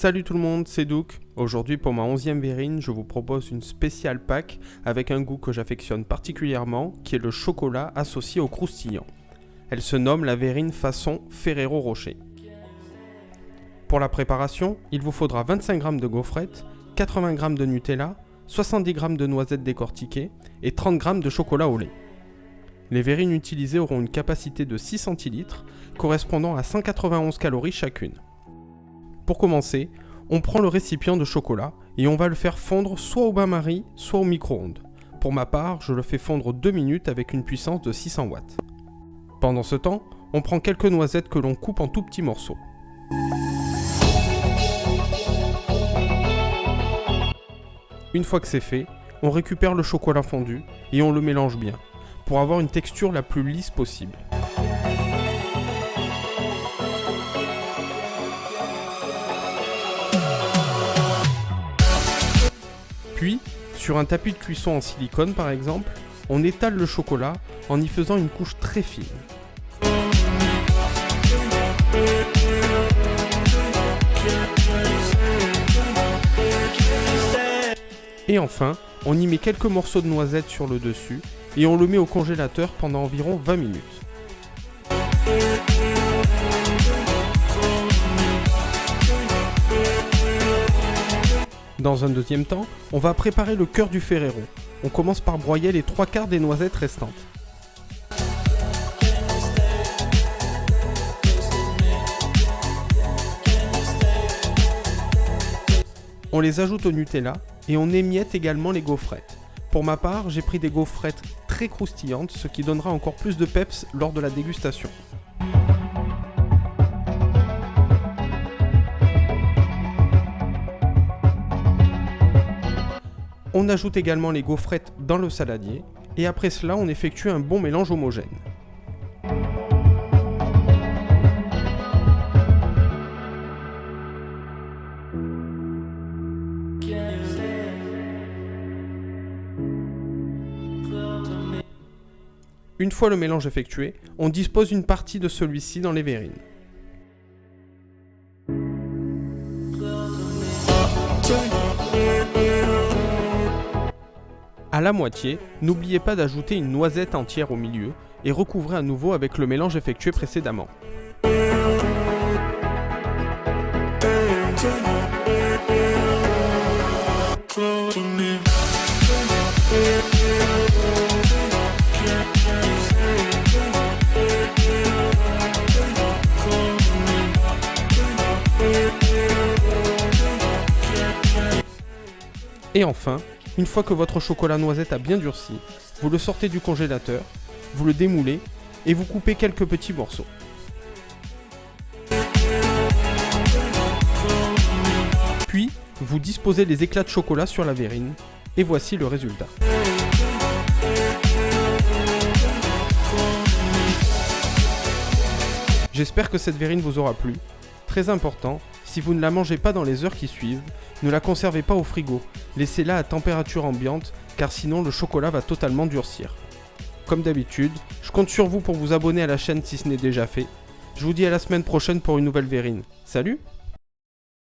Salut tout le monde, c'est Douk. Aujourd'hui pour ma 11e verrine, je vous propose une spéciale Pâques avec un goût que j'affectionne particulièrement, qui est le chocolat associé au croustillant. Elle se nomme la verrine façon Ferrero Rocher. Pour la préparation, il vous faudra 25 g de gaufrettes, 80 g de Nutella, 70 g de noisettes décortiquées et 30 g de chocolat au lait. Les verrines utilisées auront une capacité de 6 centilitres, correspondant à 191 calories chacune. Pour commencer, on prend le récipient de chocolat et on va le faire fondre soit au bain-marie, soit au micro-ondes. Pour ma part, je le fais fondre 2 minutes avec une puissance de 600 watts. Pendant ce temps, on prend quelques noisettes que l'on coupe en tout petits morceaux. Une fois que c'est fait, on récupère le chocolat fondu et on le mélange bien, pour avoir une texture la plus lisse possible. Puis, sur un tapis de cuisson en silicone par exemple, on étale le chocolat en y faisant une couche très fine. Et enfin, on y met quelques morceaux de noisettes sur le dessus et on le met au congélateur pendant environ 20 minutes. Dans un deuxième temps, on va préparer le cœur du Ferrero. On commence par broyer les 3/4 des noisettes restantes. On les ajoute au Nutella et on émiette également les gaufrettes. Pour ma part, j'ai pris des gaufrettes très croustillantes, ce qui donnera encore plus de peps lors de la dégustation. On ajoute également les gaufrettes dans le saladier et après cela on effectue un bon mélange homogène. Une fois le mélange effectué, on dispose une partie de celui-ci dans les verrines. À la moitié, n'oubliez pas d'ajouter une noisette entière au milieu et recouvrez à nouveau avec le mélange effectué précédemment. Et enfin, une fois que votre chocolat noisette a bien durci, vous le sortez du congélateur, vous le démoulez et vous coupez quelques petits morceaux. Puis, vous disposez les éclats de chocolat sur la verrine et voici le résultat. J'espère que cette verrine vous aura plu. Très important, si vous ne la mangez pas dans les heures qui suivent, ne la conservez pas au frigo, laissez-la à température ambiante car sinon le chocolat va totalement durcir. Comme d'habitude, je compte sur vous pour vous abonner à la chaîne si ce n'est déjà fait. Je vous dis à la semaine prochaine pour une nouvelle verrine. Salut!